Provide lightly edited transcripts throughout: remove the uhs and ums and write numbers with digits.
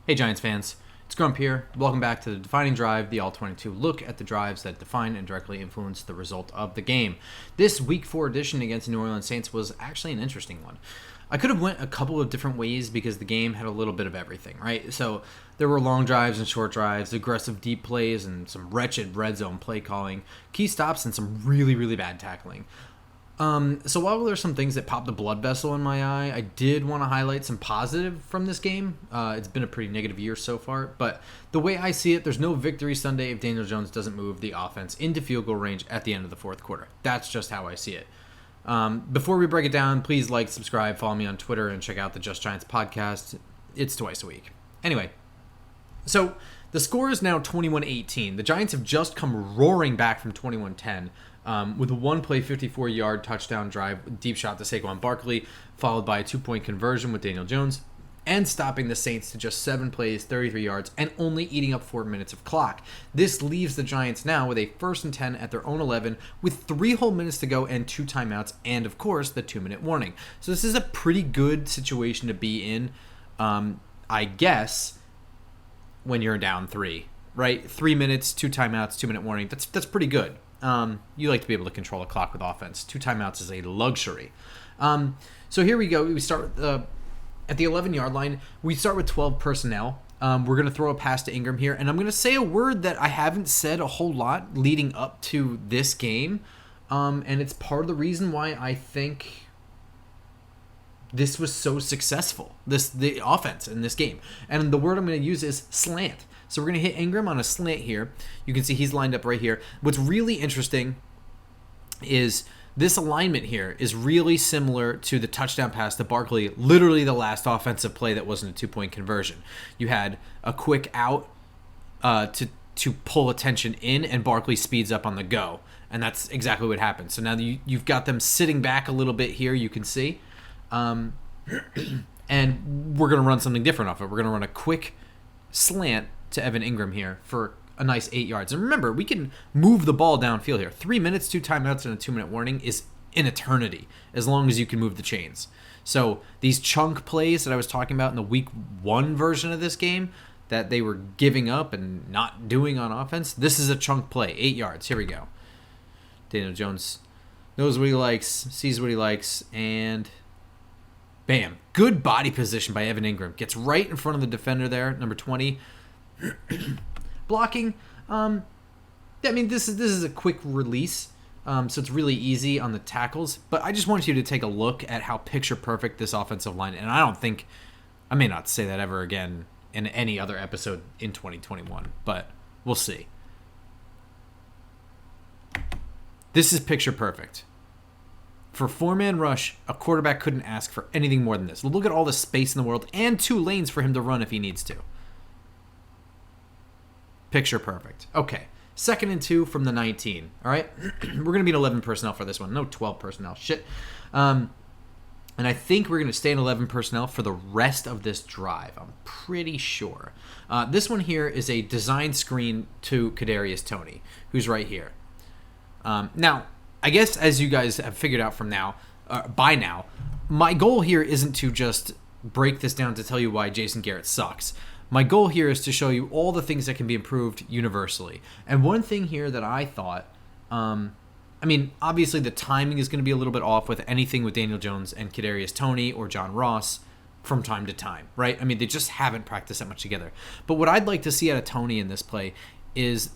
Hey Giants fans, it's Grump here. Welcome back to the Defining Drive, the All-22 look at the drives that define and directly influence the result of the game. This Week 4 edition against the New Orleans Saints was actually an interesting one. I could have went a couple of different ways because the game had a little bit of everything, right? So there were long drives and short drives, aggressive deep plays, and some wretched red zone play calling, key stops, and some really bad tackling. So while there's some things that popped a blood vessel in my eye, I did want to highlight some positive from this game. It's been a pretty negative year so far, but the way I see it, there's no victory Sunday if Daniel Jones doesn't move the offense into field goal range at the end of the fourth quarter. That's just how I see it. Before we break it down, please like, subscribe, follow me on Twitter, and check out the Just Giants podcast. It's twice a week. Anyway, so the score is now 21-18. The Giants have just come roaring back from 21-10. With a one-play 54-yard touchdown drive, deep shot to Saquon Barkley, followed by a two-point conversion with Daniel Jones, and stopping the Saints to just 7 plays, 33 yards, and only eating up 4 minutes of clock. This leaves the Giants now with a 1st and 10 at their own 11, with 3 whole minutes to go and 2 timeouts, and of course, the 2-minute warning. So this is a pretty good situation to be in, I guess, when you're down 3, right? 3 minutes, 2 timeouts, 2-minute warning. That's pretty good. You like to be able to control a clock with offense. 2 timeouts is a luxury. So here we go. We start at the 11-yard line. We start with 12 personnel. We're going to throw a pass to Ingram here, and I'm going to say a word that I haven't said a whole lot leading up to this game, and it's part of the reason why I think this was so successful, the offense in this game. And the word I'm going to use is slant. So we're going to hit Ingram on a slant here. You can see he's lined up right here. What's really interesting is this alignment here is really similar to the touchdown pass to Barkley, literally the last offensive play that wasn't a 2-point conversion. You had a quick out to pull attention in, and Barkley speeds up on the go. And that's exactly what happened. So now you've got them sitting back a little bit here, you can see. And we're going to run something different off it. We're going to run a quick slant to Evan Ingram here for a nice 8 yards. And remember, we can move the ball downfield here. 3 minutes, 2 timeouts, and a 2-minute warning is an eternity as long as you can move the chains. So these chunk plays that I was talking about in the week 1 version of this game that they were giving up and not doing on offense, this is a chunk play. 8 yards. Here we go. Daniel Jones knows what he likes, sees what he likes, and bam. Good body position by Evan Ingram. Gets right in front of the defender there, number 20. Blocking, I mean, this is a quick release, so it's really easy on the tackles, but I just want you to take a look at how picture perfect this offensive line, and I may not say that ever again in any other episode in 2021, but we'll see. This is picture perfect. For 4-man rush, a quarterback couldn't ask for anything more than this. Look at all the space in the world and 2 lanes for him to run if he needs to. Picture perfect. Okay, 2nd and 2 from the 19. All right, we're going to be in 11 personnel for this one. No 12 personnel. Shit. And I think we're going to stay in 11 personnel for the rest of this drive. I'm pretty sure. This one here is a design screen to Kadarius Toney, who's right here. Now, I guess as you guys have figured out by now, my goal here isn't to just break this down to tell you why Jason Garrett sucks. My goal here is to show you all the things that can be improved universally. And one thing here that I thought, obviously the timing is going to be a little bit off with anything with Daniel Jones and Kadarius Toney or John Ross from time to time, right? I mean, they just haven't practiced that much together. But what I'd like to see out of Toney in this play is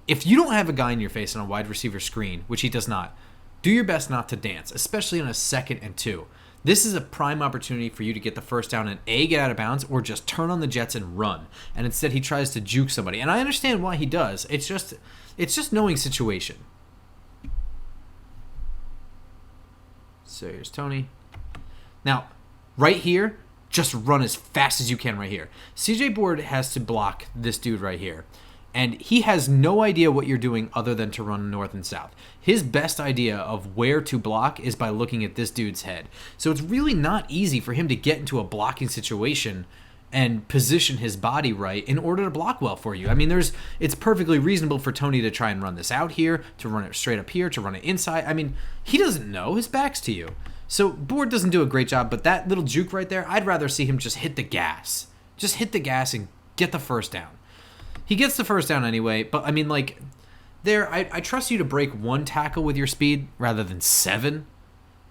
if you don't have a guy in your face on a wide receiver screen, which he does not, do your best not to dance, especially on a 2nd and 2. This is a prime opportunity for you to get the first down and A, get out of bounds, or just turn on the jets and run. And instead he tries to juke somebody. And I understand why he does. It's just knowing situation. So here's Toney. Now, right here, just run as fast as you can right here. CJ Board has to block this dude right here. And he has no idea what you're doing other than to run north and south. His best idea of where to block is by looking at this dude's head. So it's really not easy for him to get into a blocking situation and position his body right in order to block well for you. I mean, it's perfectly reasonable for Toney to try and run this out here, to run it straight up here, to run it inside. I mean, he doesn't know. His back's to you. So Board doesn't do a great job, but that little juke right there, I'd rather see him just hit the gas Just hit the gas and get the first down. He gets the first down anyway, but I mean, like, I trust you to break one tackle with your speed rather than 7.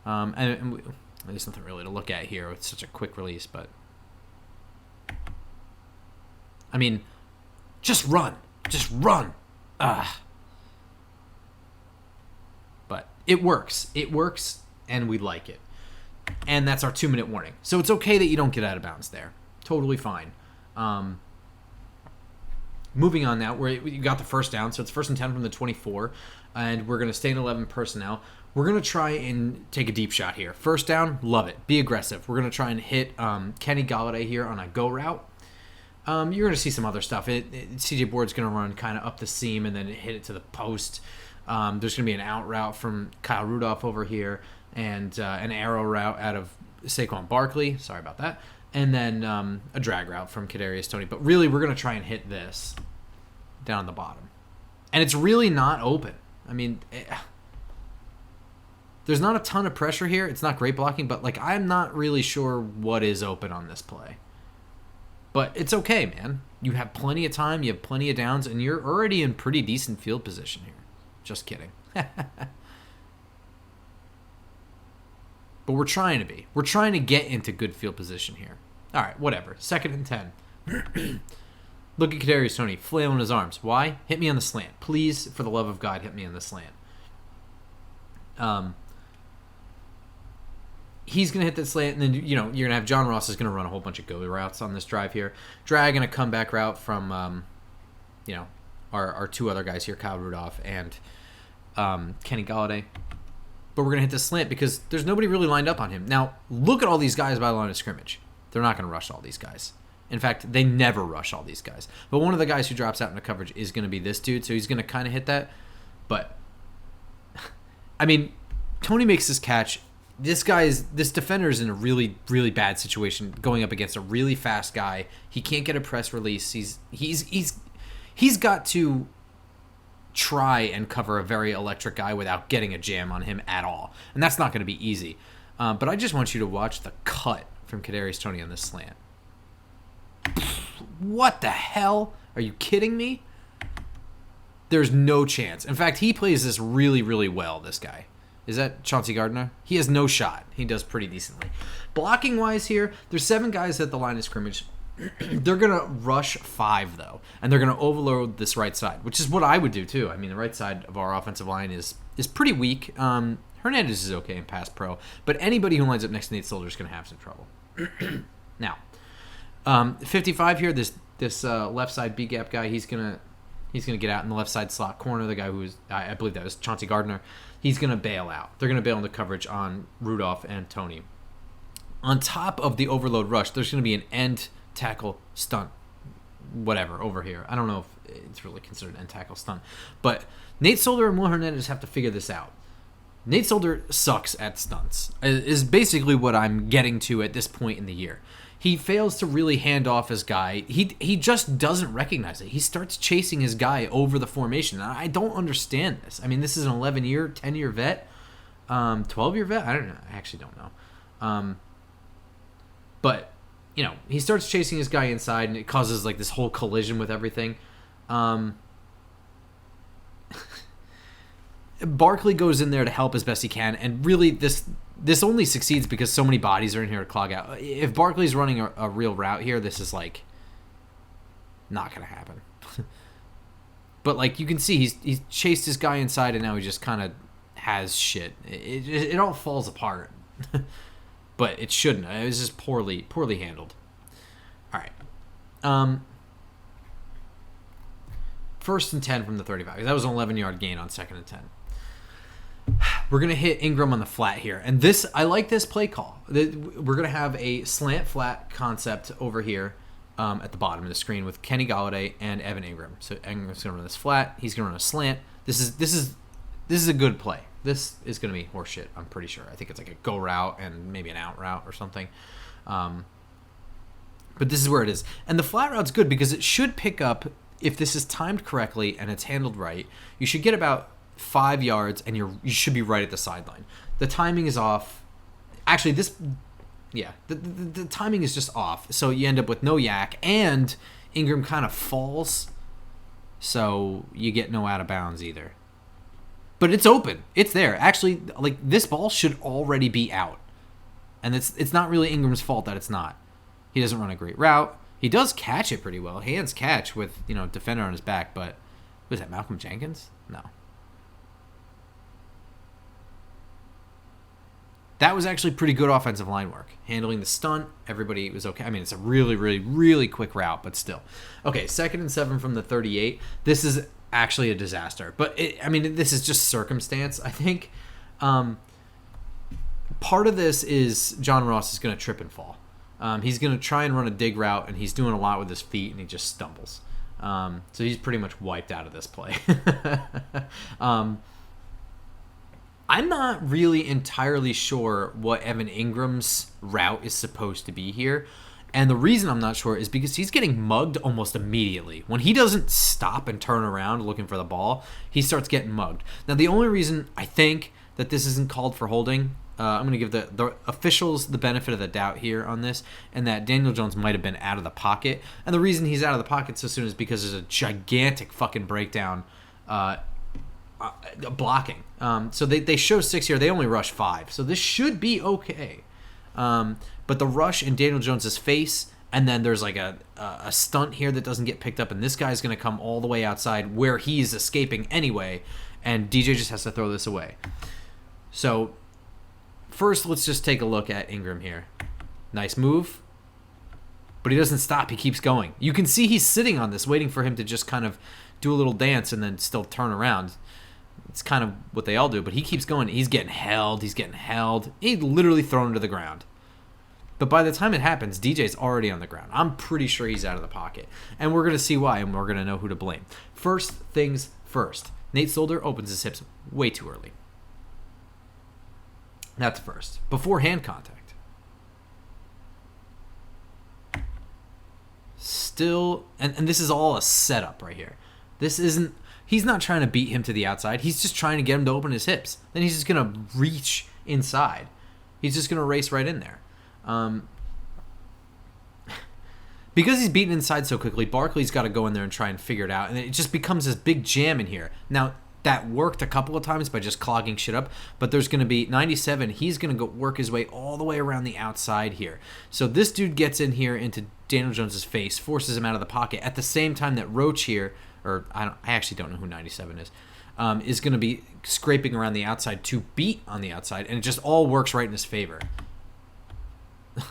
There's nothing really to look at here with such a quick release, but I mean, just run. Just run. But it works. It works, and we like it. And that's our 2-minute warning. So it's okay that you don't get out of bounds there. Totally fine. Moving on now, you got the first down, so it's 1st and 10 from the 24, and we're going to stay in 11 personnel. We're going to try and take a deep shot here. First down, love it. Be aggressive. We're going to try and hit Kenny Golladay here on a go route. You're going to see some other stuff. CJ Board's going to run kind of up the seam and then hit it to the post. There's going to be an out route from Kyle Rudolph over here and an arrow route out of Saquon Barkley. Sorry about that. And then a drag route from Kadarius Toney. But really, we're going to try and hit this down the bottom. And it's really not open. I mean, there's not a ton of pressure here. It's not great blocking, but like I'm not really sure what is open on this play. But it's okay, man. You have plenty of time. You have plenty of downs, and you're already in pretty decent field position here. Just kidding. But we're trying to be. We're trying to get into good field position here. All right, whatever. 2nd and 10. Look at Kadarius Toney flailing his arms. Why? Hit me on the slant. Please, for the love of God, hit me on the slant. He's going to hit that slant, and then you're going to have John Ross is going to run a whole bunch of go routes on this drive here. Drag and a comeback route from, our 2 other guys here, Kyle Rudolph and Kenny Golladay. But we're going to hit this slant because there's nobody really lined up on him. Now, look at all these guys by the line of scrimmage. They're not going to rush all these guys. In fact, they never rush all these guys. But one of the guys who drops out into coverage is going to be this dude, so he's going to kind of hit that. But, I mean, Toney makes this catch. This defender is in a really, really bad situation going up against a really fast guy. He can't get a press release. He's got to try and cover a very electric guy without getting a jam on him at all. And that's not going to be easy. But I just want you to watch the cut from Kadarius Toney on this slant. What the hell? Are you kidding me? There's no chance. In fact, he plays this really, really well, this guy. Is that Chauncey Gardner? He has no shot. He does pretty decently. Blocking-wise here, there's 7 guys at the line of scrimmage. They're going to rush 5, though, and they're going to overload this right side, which is what I would do, too. I mean, the right side of our offensive line is pretty weak. Hernandez is okay in pass pro, but anybody who lines up next to Nate Solder is going to have some trouble. Now, 55 here, this left side B-gap guy, he's going to get out in the left side slot corner. The guy who was, I believe that was Chauncey Gardner. He's going to bail out. They're going to bail into coverage on Rudolph and Toney. On top of the overload rush, there's going to be an end tackle stunt, whatever, over here. I don't know if it's really considered an end tackle stunt. But Nate Solder and Will Hernandez have to figure this out. Nate Solder sucks at stunts, is basically what I'm getting to at this point in the year. He fails to really hand off his guy. He just doesn't recognize it. He starts chasing his guy over the formation. And I don't understand this. I mean, this is an 11-year, 10-year vet, 12-year vet. I don't know. I actually don't know. But, he starts chasing his guy inside, and it causes like this whole collision with everything. Barkley goes in there to help as best he can, and really this only succeeds because so many bodies are in here to clog out. If Barkley's running a real route here, this is like not gonna happen. But like you can see, he's chased his guy inside, and now he just kind of has shit. It all falls apart. But it shouldn't. It was just poorly handled. All right. 1st and 10 from the 35. That was an 11-yard gain on 2nd and 10. We're going to hit Ingram on the flat here. And I like this play call. We're going to have a slant flat concept over here at the bottom of the screen with Kenny Golladay and Evan Ingram. So Ingram's going to run this flat. He's going to run a slant. This is a good play. This is going to be horseshit, I'm pretty sure. I think it's like a go route and maybe an out route or something. But this is where it is. And the flat route's good because it should pick up, if this is timed correctly and it's handled right, you should get about 5 yards and you should be right at the sideline. The timing is off. Actually, Yeah, the timing is just off. So you end up with no yak, and Ingram kind of falls, so you get no out of bounds either. But it's open. It's there. Actually, like, this ball should already be out. And it's not really Ingram's fault that it's not. He doesn't run a great route. He does catch it pretty well. Hands catch with, defender on his back, but was that Malcolm Jenkins? No. That was actually pretty good offensive line work. Handling the stunt, everybody was okay. I mean, it's a really, really, really quick route, but still. Okay, 2nd and 7 from the 38. This is actually a disaster. But, this is just circumstance, I think. Part of this is John Ross is going to trip and fall. He's going to try and run a dig route, and he's doing a lot with his feet, and he just stumbles. So he's pretty much wiped out of this play. I'm not really entirely sure what Evan Ingram's route is supposed to be here. And the reason I'm not sure is because he's getting mugged almost immediately. When he doesn't stop and turn around looking for the ball, he starts getting mugged. Now, the only reason I think that this isn't called for holding, I'm going to give the officials the benefit of the doubt here on this, and that Daniel Jones might have been out of the pocket. And the reason he's out of the pocket so soon is because there's a gigantic fucking breakdown blocking. So they show 6 here. They only rush 5. So this should be okay. But the rush in Daniel Jones's face, and then there's like a stunt here that doesn't get picked up, and this guy's going to come all the way outside where he's escaping anyway, and DJ just has to throw this away. So first, let's just take a look at Ingram here. Nice move. But he doesn't stop. He keeps going. You can see he's sitting on this, waiting for him to just kind of do a little dance and then still turn around. It's kind of what they all do, but he keeps going. He's getting held. He's getting held. He's literally thrown to the ground. But by the time it happens, DJ's already on the ground. I'm pretty sure he's out of the pocket. And we're going to see why, and we're going to know who to blame. First things first. Nate Solder opens his hips way too early. That's first. Before hand contact. Still, and this is all a setup right here. This isn't, he's not trying to beat him to the outside. He's just trying to get him to open his hips. Then he's just going to reach inside. He's just going to race right in there. Because he's beaten inside so quickly, Barkley's got to go in there and try and figure it out. And it just becomes this big jam in here. Now, that worked a couple of times by just clogging shit up, but there's going to be 97. He's going to go work his way all the way around the outside here. So this dude gets in here into Daniel Jones's face, forces him out of the pocket at the same time that Roach here, or I actually don't know who 97 is going to be scraping around the outside to beat on the outside, and it just all works right in his favor.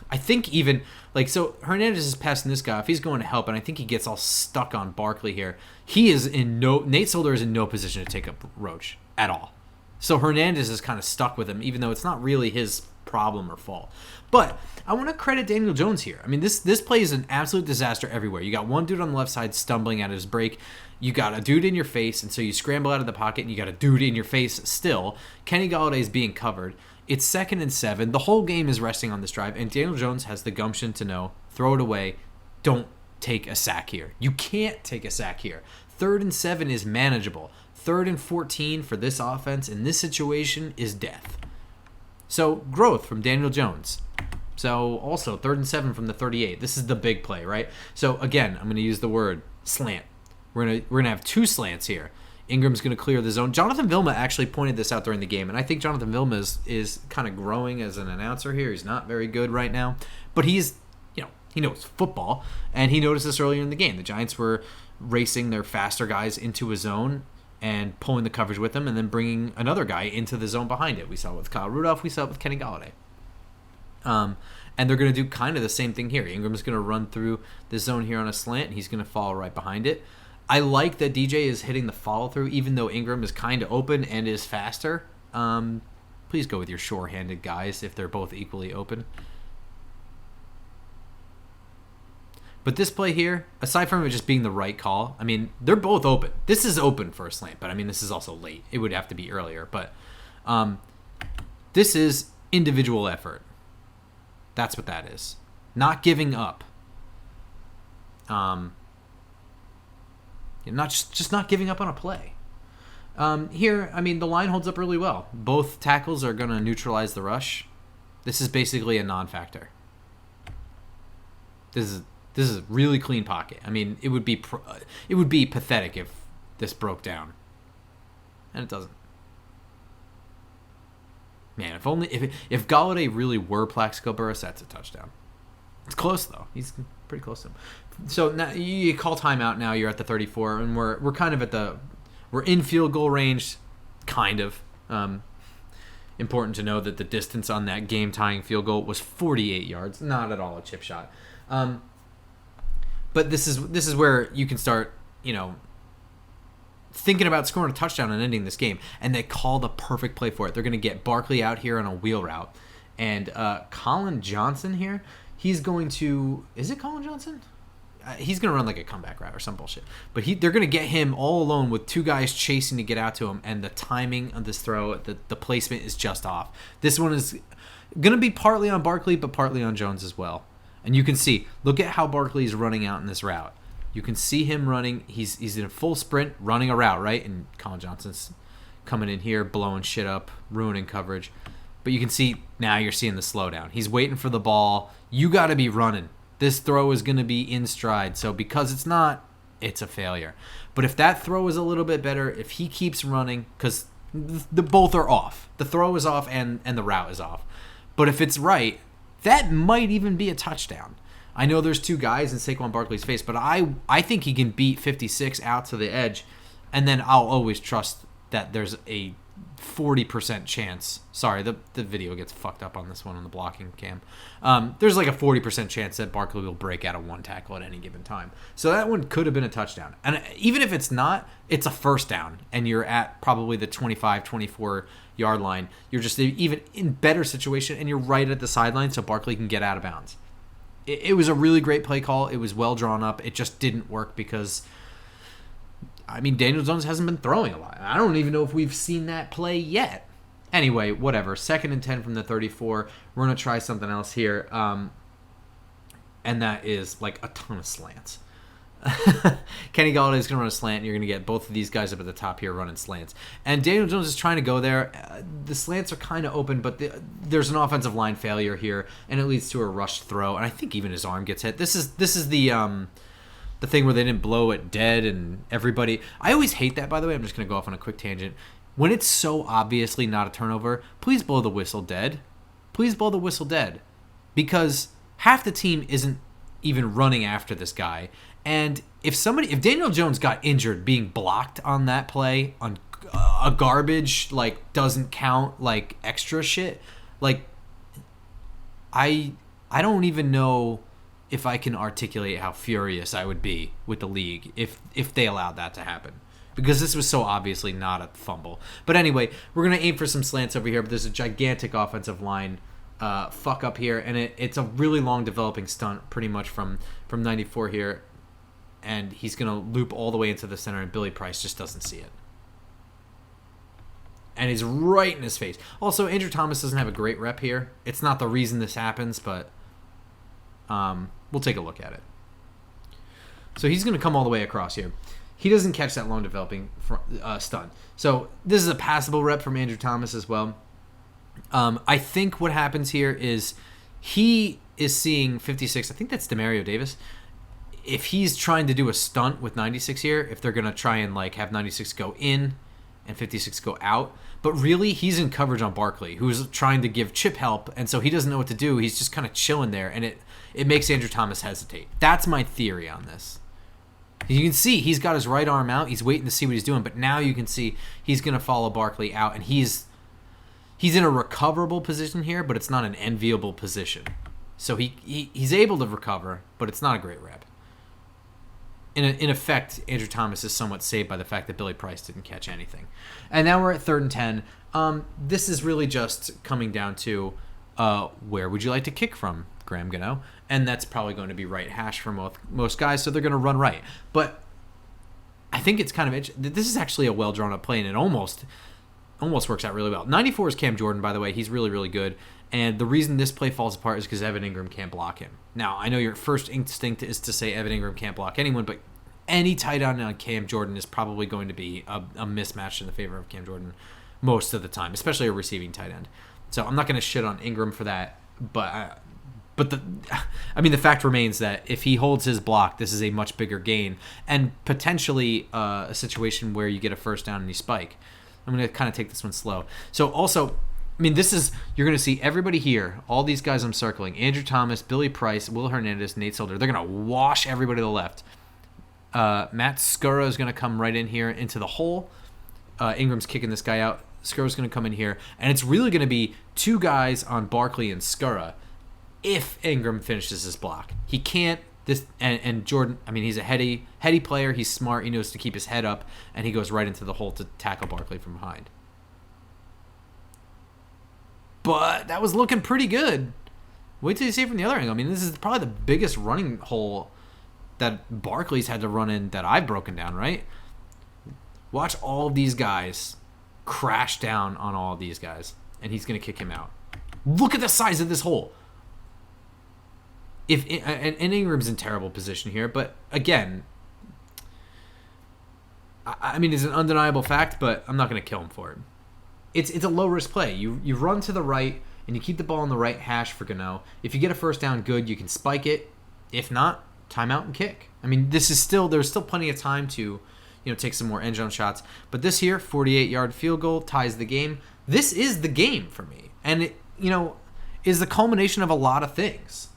I think even, so Hernandez is passing this guy. If he's going to help, and I think he gets all stuck on Barkley here, Nate Solder is in no position to take up Roach at all. So Hernandez is kind of stuck with him, even though it's not really his problem or fault. But I want to credit Daniel Jones here. I mean, this play is an absolute disaster everywhere. You got one dude on the left side stumbling at his break. You got a dude in your face, and so you scramble out of the pocket, and you got a dude in your face still. Kenny Galladay is being covered. It's 2nd and 7. The whole game is resting on this drive, and Daniel Jones has the gumption to know, throw it away, don't take a sack here. You can't take a sack here. 3rd and 7 is manageable. 3rd and 14 for this offense in this situation is death. So, growth from Daniel Jones. So, also, 3rd and 7 from the 38. This is the big play, right? So, again, I'm going to use the word slant. We're gonna have 2 slants here. Ingram's going to clear the zone. Jonathan Vilma actually pointed this out during the game, and I think Jonathan Vilma is kind of growing as an announcer here. He's not very good right now, but he's, he knows football, and he noticed this earlier in the game. The Giants were racing their faster guys into a zone and pulling the coverage with them, and then bringing another guy into the zone behind it. We saw it with Kyle Rudolph. We saw it with Kenny Galladay. And they're going to do kind of the same thing here. Ingram's going to run through the zone here on a slant, and he's going to follow right behind it. I like that DJ is hitting the follow-through, even though Ingram is kind of open and is faster. Please go with your sure-handed guys if they're both equally open. But this play here, aside from it just being the right call, I mean, they're both open. This is open for a slant, but I mean, this is also late. It would have to be earlier, but this is individual effort. That's what that is. Not giving up. Not just not giving up on a play. Here, I mean, the line holds up really well. Both tackles are going to neutralize the rush. This is basically a non-factor. This is a really clean pocket. I mean, it would be pathetic if this broke down, and it doesn't. Man, if Galladay really were Plaxico Burress, that's a touchdown. It's close though. He's pretty close to him. So now you call timeout. Now you're at the 34, and we're kind of we're in field goal range, kind of. Important to know that the distance on that game-tying field goal was 48 yards, not at all a chip shot. But this is where you can start, thinking about scoring a touchdown and ending this game. And they call the perfect play for it. They're going to get Barkley out here on a wheel route, and Colin Johnson here. He's going to. Is it Colin Johnson? He's going to run like a comeback route or some bullshit. But they're going to get him all alone with two guys chasing to get out to him, and the timing of this throw, the placement is just off. This one is going to be partly on Barkley, but partly on Jones as well. And you can see, look at how Barkley is running out in this route. You can see him running. He's in a full sprint, running a route, right? And Colin Johnson's coming in here, blowing shit up, ruining coverage. But you can see, now you're seeing the slowdown. He's waiting for the ball. You got to be running. This throw is going to be in stride. So because it's not, it's a failure. But if that throw is a little bit better, if he keeps running, because both are off. The throw is off and the route is off. But if it's right, that might even be a touchdown. I know there's two guys in Saquon Barkley's face, but I think he can beat 56 out to the edge, and then I'll always trust that there's a 40% chance. Sorry, the video gets fucked up on this one on the blocking cam. There's like a 40% chance that Barkley will break out of one tackle at any given time. So that one could have been a touchdown. And even if it's not, it's a first down, and you're at probably the 25, 24-yard line. You're just even in better situation, and you're right at the sideline so Barkley can get out of bounds. It was a really great play call. It was well drawn up. It just didn't work because, Daniel Jones hasn't been throwing a lot. I don't even know if we've seen that play yet. Anyway, whatever. 2nd and 10 from the 34. We're going to try something else here. And that is like a ton of slants. Kenny Galladay is going to run a slant, and you're going to get both of these guys up at the top here running slants. And Daniel Jones is trying to go there. The slants are kind of open, but there's an offensive line failure here, and it leads to a rushed throw. And I think even his arm gets hit. This is the thing where they didn't blow it dead, and everybody. I always hate that, by the way. I'm just going to go off on a quick tangent. When it's so obviously not a turnover, please blow the whistle dead. Please blow the whistle dead, because half the team isn't even running after this guy. And if Daniel Jones got injured being blocked on that play, on a garbage, like, doesn't count, like, extra shit, like, I don't even know if I can articulate how furious I would be with the league if they allowed that to happen. Because this was so obviously not a fumble. But anyway, we're going to aim for some slants over here, but there's a gigantic offensive line fuck up here, and it's a really long developing stunt pretty much from 94 here. And he's going to loop all the way into the center, and Billy Price just doesn't see it. And he's right in his face. Also, Andrew Thomas doesn't have a great rep here. It's not the reason this happens, but we'll take a look at it. So he's going to come all the way across here. He doesn't catch that long developing stunt. So this is a passable rep from Andrew Thomas as well. I think what happens here is he is seeing 56. I think that's Demario Davis. If he's trying to do a stunt with 96 here, if they're going to try and like have 96 go in and 56 go out, but really he's in coverage on Barkley, who's trying to give chip help, and so he doesn't know what to do. He's just kind of chilling there, and it makes Andrew Thomas hesitate. That's my theory on this. You can see he's got his right arm out. He's waiting to see what he's doing, but now you can see he's going to follow Barkley out, and he's in a recoverable position here, but it's not an enviable position. So he's able to recover, but it's not a great rep. In effect, Andrew Thomas is somewhat saved by the fact that Billy Price didn't catch anything. And now we're at 3rd and 10. This is really just coming down to where would you like to kick from, Graham Gano? And that's probably going to be right hash for most guys, so they're going to run right. But I think it's kind of this is actually a well-drawn-up play, and it almost works out really well. 94 is Cam Jordan, by the way. He's really, really good. And the reason this play falls apart is because Evan Ingram can't block him. Now, I know your first instinct is to say Evan Ingram can't block anyone, but any tight end on Cam Jordan is probably going to be a mismatch in the favor of Cam Jordan most of the time, especially a receiving tight end. So I'm not going to shit on Ingram for that, but the fact remains that if he holds his block, this is a much bigger gain and potentially a situation where you get a first down and you spike. I'm going to kind of take this one slow. So also, you're going to see everybody here, all these guys I'm circling, Andrew Thomas, Billy Price, Will Hernandez, Nate Solder, they're going to wash everybody to the left. Matt Skura is going to come right in here into the hole. Ingram's kicking this guy out. Skura's going to come in here. And it's really going to be two guys on Barkley and Skura if Ingram finishes his block. He can't. And Jordan, he's a heady player. He's smart. He knows to keep his head up. And he goes right into the hole to tackle Barkley from behind. But that was looking pretty good. Wait till you see it from the other angle. This is probably the biggest running hole that Barkley's had to run in that I've broken down, right? Watch all of these guys crash down on all of these guys, and he's going to kick him out. Look at the size of this hole. And Ingram's in terrible position here, but again, it's an undeniable fact, but I'm not going to kill him for it. It's a low-risk play. You run to the right, and you keep the ball on the right hash for Gano. If you get a first down, good. You can spike it. If not, timeout and kick. There's still plenty of time to take some more end zone shots. But this here, 48-yard field goal, ties the game. This is the game for me. And it, is the culmination of a lot of things.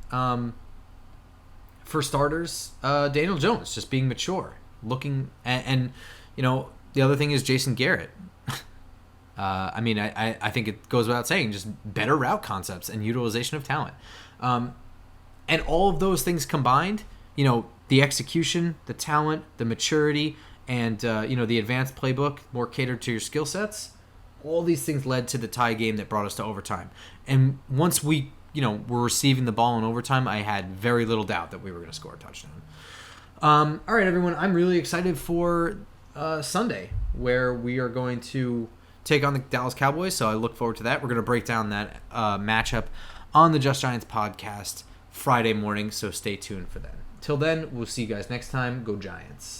For starters, Daniel Jones just being mature, looking and the other thing is Jason Garrett. I think it goes without saying, just better route concepts and utilization of talent. And all of those things combined, the execution, the talent, the maturity, and the advanced playbook, more catered to your skill sets, all these things led to the tie game that brought us to overtime. And once we were receiving the ball in overtime, I had very little doubt that we were going to score a touchdown. All right, everyone, I'm really excited for Sunday, where we are going to take on the Dallas Cowboys, so I look forward to that. We're going to break down that matchup on the Just Giants podcast Friday morning, so stay tuned for that. Till then, we'll see you guys next time. Go Giants.